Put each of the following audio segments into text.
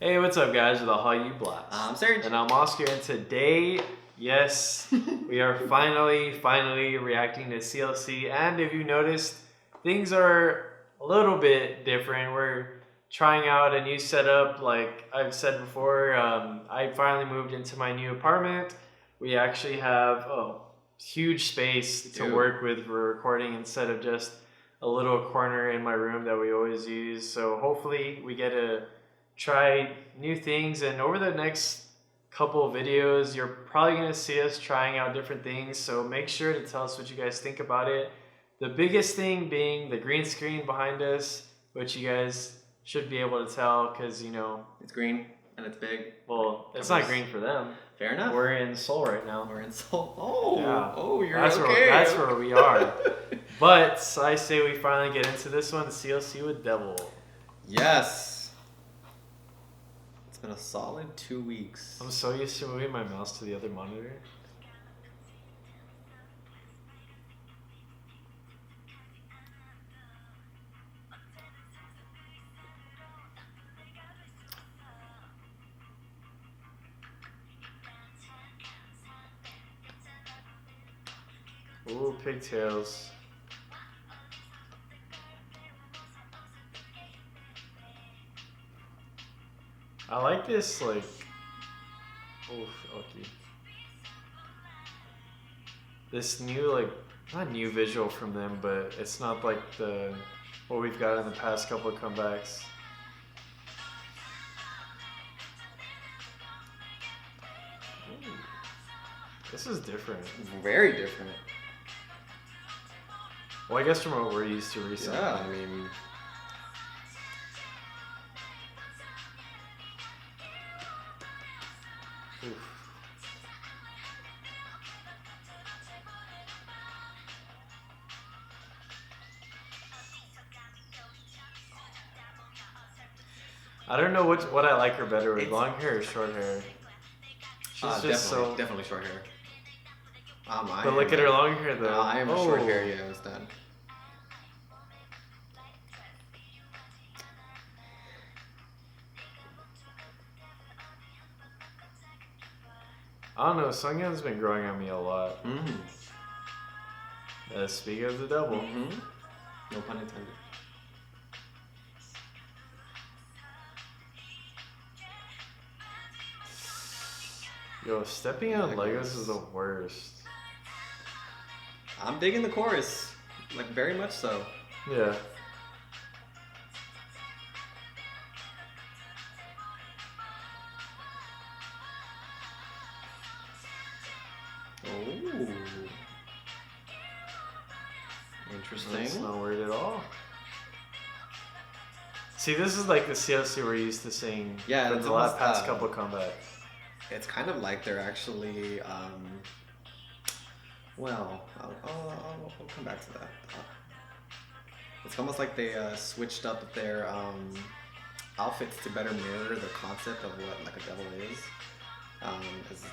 Hey, what's up, guys? With the Hallyu Blast. I'm Serg. And I'm Oscar, and today, yes, we are finally reacting to CLC. And if you noticed, things are a little bit different. We're trying out a new setup. Like I've said before, I finally moved into my new apartment. We actually have huge space to work with for recording instead of just a little corner in my room that we always use. So hopefully we get to try new things, and over the next couple of videos you're probably going to see us trying out different things, so make sure to tell us what you guys think about it. The biggest thing being the green screen behind us, which you guys should be able to tell because, you know, it's green and it's big. Well, it's not green for them. Fair enough. We're in Seoul right now. We're in Seoul. Oh, yeah. Oh, you're that's okay. That's where we are. But I say we finally get into this one, CLC with Devil. Yes. Been a solid 2 weeks. I'm so used to moving my mouse to the other monitor. Ooh, pigtails. I like this, like, oof, okay. This new, like, not new visual from them, but it's not like what we've got in the past couple of comebacks. Ooh, this is different. Very different. Well, I guess from what we're used to recently. Yeah, I mean... Oof. I don't know what I like her better with, long hair or short hair. She's just definitely short hair. But look at her long hair though. I am short hair, yeah, instead. I don't know, Sungyeon's been growing on me a lot. Speaking of the devil. No pun intended. Yo, stepping on Legos is the worst. I'm digging the chorus. Like, very much so. Yeah. Oh, interesting. That's not weird at all. See, this is like the CLC we're used to seeing. Yeah, for the last past couple of comebacks. It's kind of like they're actually, well, I'll come back to that. It's almost like they switched up their outfits to better mirror the concept of what like a devil is. It's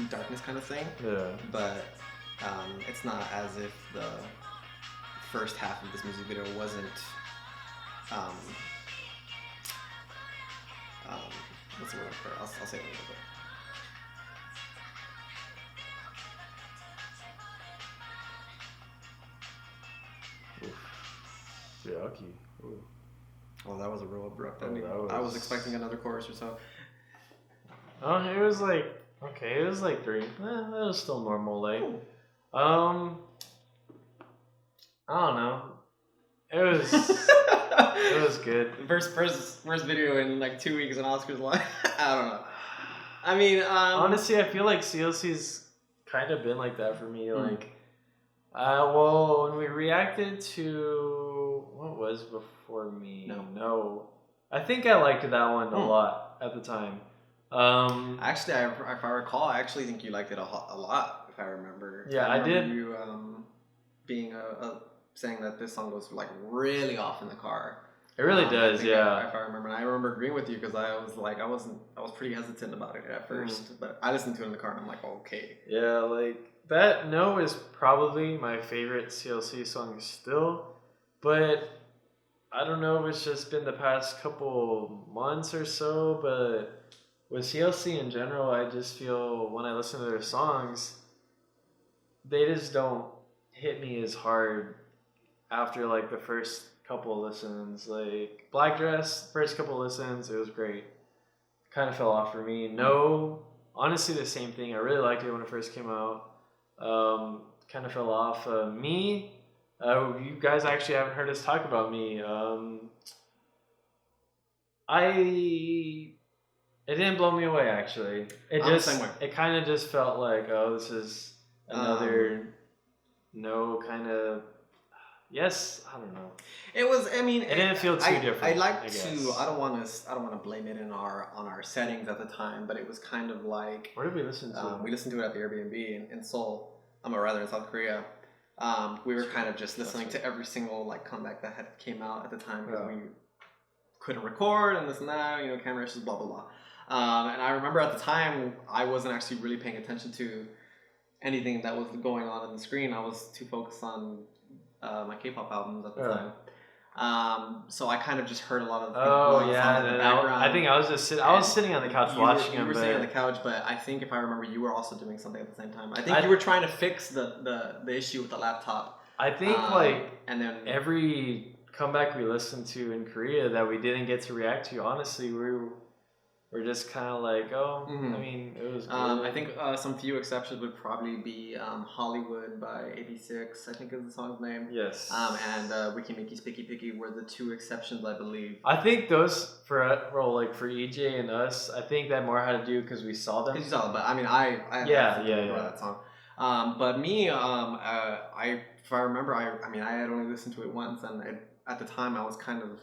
darkness kind of thing. Yeah. But it's not as if the first half of this music video wasn't what's the word for it? I'll say it in a little bit. Oof. Yucky. Ooh. Oh, that was a real abrupt ending. I was expecting another chorus or so. Oh, it was like, okay, it was like 3. That was still normal. Like, I don't know. It was it was good. First video in like 2 weeks, and Oscar's like, I don't know. I mean, honestly, I feel like CLC's kind of been like that for me. Like, well, when we reacted to what was before me, no, I think I liked that one a lot at the time. Actually, if I recall, I actually think you liked it a lot. If I remember. Yeah, I did. You being saying that this song was like really off in the car. It really does, yeah. If I remember, and I remember agreeing with you because I was like, I was pretty hesitant about it at first, but I listened to it in the car and I'm like, okay. Yeah, like that. No is probably my favorite CLC song still, but I don't know if it's just been the past couple months or so, but with CLC in general, I just feel when I listen to their songs, they just don't hit me as hard after like the first couple listens. Like Black Dress, first couple listens, it was great. Kind of fell off for me. No, honestly, the same thing. I really liked it when it first came out. Kind of fell off. Me, you guys actually haven't heard us talk about me. It didn't blow me away actually. It I'm the just same way. it kind of just felt like, oh, this is another no kind of yes, I don't know. It was. I mean, It didn't feel too different. I like I to. guess. I don't want to blame it on our settings at the time, but it was kind of like Where did we listen to? we listened to it at the Airbnb in Seoul. Or rather in South Korea. We were kind of just listening to every single like comeback that had came out at the time because we couldn't record and this and that. You know, camera issues, blah blah blah. And I remember at the time I wasn't actually really paying attention to anything that was going on the screen. I was too focused on my K-pop albums at the time. So I kind of just heard a lot of songs in the background. I think I was just I was sitting on the couch watching them. You were sitting on the couch, but I think if I remember, you were also doing something at the same time. I think you were trying to fix the issue with the laptop. I think and then every comeback we listened to in Korea that we didn't get to react to, honestly, we're just kind of like, I mean, it was good. I think some few exceptions would probably be Hollywood by 86, I think is the song's name. Yes. And Wiki Miki's Picky Picky were the two exceptions, I believe. I think those, for EJ and us, I think that more had to do because we saw them. Because you saw them, but I mean, I that song. But me, if I remember, I had only listened to it once, and at the time I was kind of...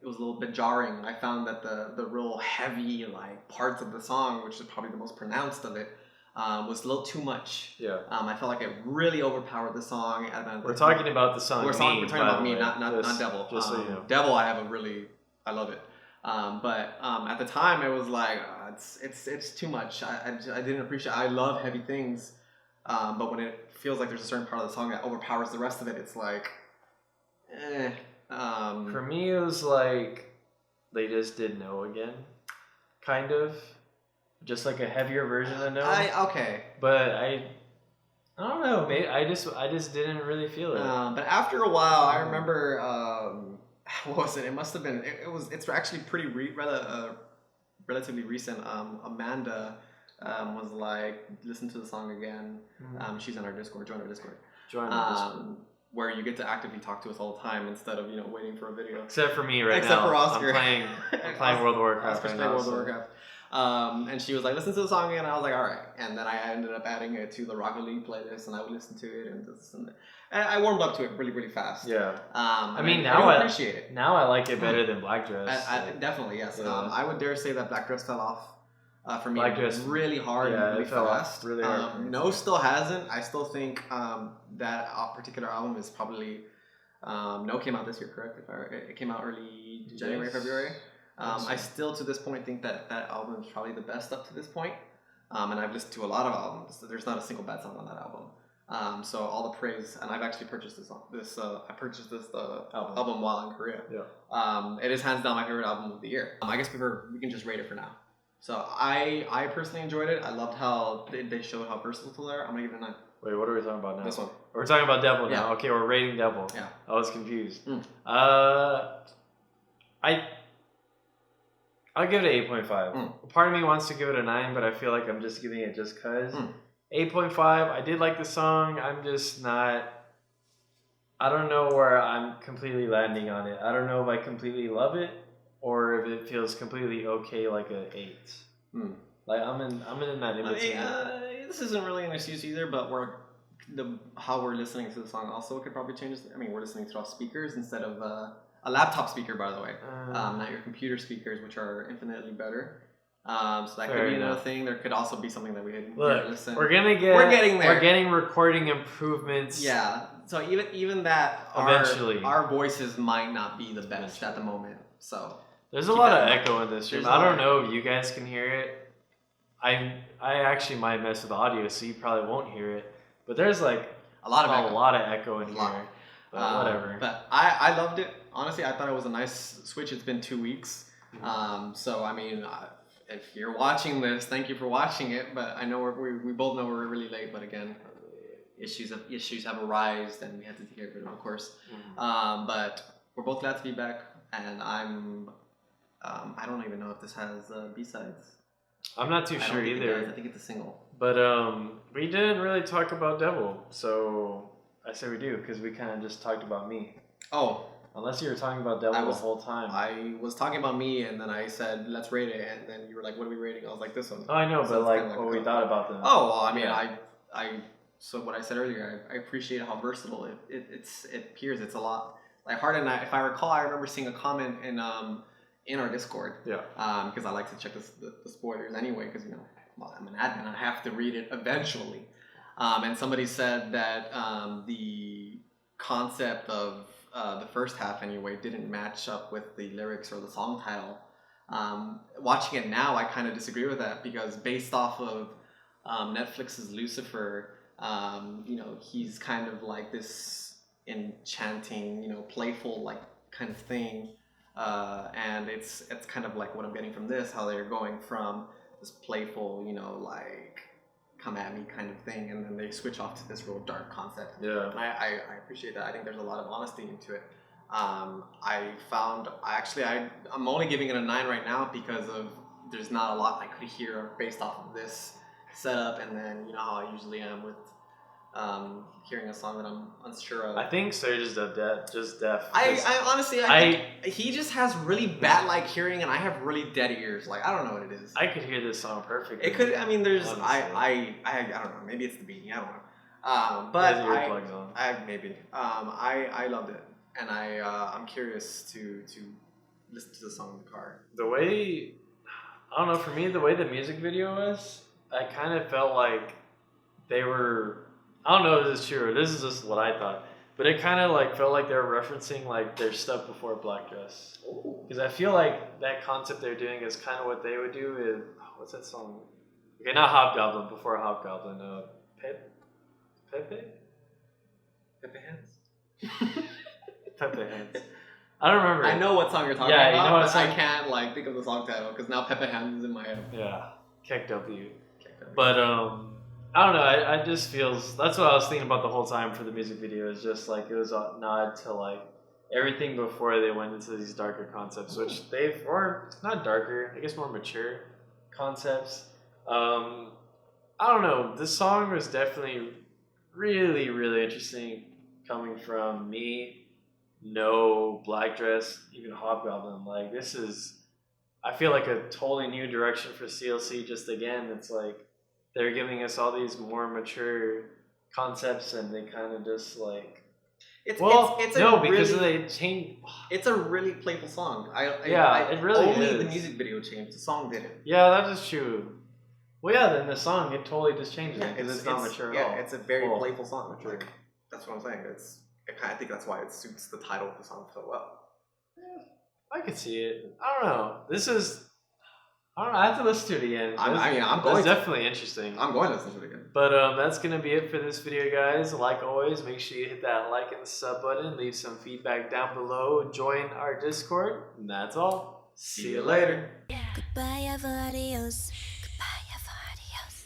it was a little bit jarring. I found that the real heavy like parts of the song, which is probably the most pronounced of it, was a little too much. Yeah. I felt like it really overpowered the song. We're talking about the song. We're talking about Me, not Devil. Just so you know. Devil, I love it. But at the time, it was like it's too much. I didn't appreciate. I love heavy things, but when it feels like there's a certain part of the song that overpowers the rest of it, it's like, for me, it was like they just did No again, kind of, just like a heavier version of No. But I don't know. Maybe I just didn't really feel it. But after a while, I remember what was it? It must have been. It's actually pretty relatively recent. Amanda was like, listen to the song again. She's in our Discord. Join our Discord. Where you get to actively talk to us all the time instead of waiting for a video. Except for me right now. Except for Oscar. I'm playing World of Warcraft. Oscar's playing World of Warcraft. And she was like, listen to the song again. And I was like, all right. And then I ended up adding it to the Rocket League playlist, and I would listen to it and this and that. And I warmed up to it really, really fast. Yeah. I appreciate it. Now I like it better than Black Dress. Definitely, yes. Yeah. I would dare say that Black Dress fell off. For me, Black Dress really hard and really fast. Really hard. No still hasn't. I still think that particular album is probably... No came out this year, correct? It came out early January, February. I still, to this point, think that album is probably the best up to this point. And I've listened to a lot of albums. So there's not a single bad song on that album. So all the praise, and I've actually purchased this album while in Korea. Yeah. It is hands down my favorite album of the year. I guess we can just rate it for now. So I personally enjoyed it. I loved how they showed how versatile they are. I'm gonna give it a 9. Wait, what are we talking about now? This one. We're talking about Devil now. Yeah. Okay, we're rating Devil. Yeah. I was confused. I'll give it an 8.5. Part of me wants to give it a 9, but I feel like I'm just giving it just cause. 8.5. I did like the song. I'm just not... I don't know where I'm completely landing on it. I don't know if I completely love it or if it feels completely okay, like an 8. Like I'm in that in between. This isn't really an excuse either, but how we're listening to the song also could probably change. I mean, we're listening through speakers instead of a laptop speaker, by the way, not your computer speakers, which are infinitely better. So that could be another thing. There could also be something that we had listen. We're getting there. We're getting recording improvements. Yeah. So even that, eventually, our voices might not be the best at the moment. So there's a lot of echo in this room. I don't know if you guys can hear it. I actually might mess with the audio, so you probably won't hear it. But there's like a lot of echo in here. Whatever. But I loved it. Honestly, I thought it was a nice switch. It's been 2 weeks. So, I mean, if you're watching this, thank you for watching it. But I know we both know we're really late. But again, issues have arisen, and we had to take care of it, of course. But we're both glad to be back. And I don't even know if this has B-sides. I'm not too sure either. I think it's a single. But we didn't really talk about Devil, so I say we do because we kind of just talked about me. Oh. Unless you were talking about Devil the whole time. I was talking about me, and then I said, let's rate it, and then you were like, what are we rating? I was like, this one. Oh, I know, so but like what we thought about them. Oh, well, I mean, so what I said earlier, I appreciate how versatile it appears. It's a lot. Like Hard and if I recall, I remember seeing a comment in our Discord. Yeah. Because I like to check the spoilers anyway, because, you know, well, I'm an admin, I have to read it eventually. And somebody said that the concept of the first half anyway didn't match up with the lyrics or the song title. Watching it now, I kind of disagree with that, because based off of Netflix's Lucifer, you know, he's kind of like this enchanting, you know, playful like kind of thing, and it's kind of like what I'm getting from this, how they're going from this playful, you know, like come at me kind of thing, and then they switch off to this real dark concept. Yeah. And I appreciate that. I think there's a lot of honesty into it. I'm only giving it a 9 right now because of there's not a lot I could hear based off of this setup, and then you know how I usually am with hearing a song that I'm unsure of. I think Serg is just deaf. I honestly, he just has really bat-like hearing, and I have really dead ears. Like, I don't know what it is. I could hear this song perfectly. It could. I mean, there's. I don't know. Maybe it's the beanie. I don't know. But I loved it, and I'm curious to listen to the song in the car. The way, I don't know. For me, the way the music video was, I kind of felt like they were. I don't know if this is true, or this is just what I thought, but it kind of like felt like they were referencing like their stuff before Black Dress. Because I feel like that concept they're doing is kind of what they would do with, what's that song? Okay, not Hobgoblin, before Hobgoblin. Pepe Hands? Pepe Hands. I don't remember. I know what song you're talking about, you know what song? I can't like think of the song title because now Pepe Hands is in my head. Yeah, KW. But I don't know, I just feels, that's what I was thinking about the whole time for the music video, is just like, it was a nod to like everything before they went into these darker concepts, which or not darker, I guess more mature concepts. I don't know, this song was definitely really, really interesting coming from me, No, Black Dress, even Hobgoblin. Like, this is, I feel like a totally new direction for CLC. Just again, it's like, they're giving us all these more mature concepts, and they kind of just like. It's because they changed. It's a really playful song. It really only is. The music video changed. The song didn't. Yeah, that is true. Well, yeah, then the song it totally just changes it because it's not mature at all. Yeah, it's a very playful song. Like, that's what I'm saying. I think that's why it suits the title of the song so well. Yeah, I could see it. I don't know. I don't know, I have to listen to it again. It's definitely interesting. I'm going to listen to it again. But that's going to be it for this video, guys. Like always, make sure you hit that like and sub button. Leave some feedback down below. Join our Discord. And that's all. See you later. Goodbye, adios.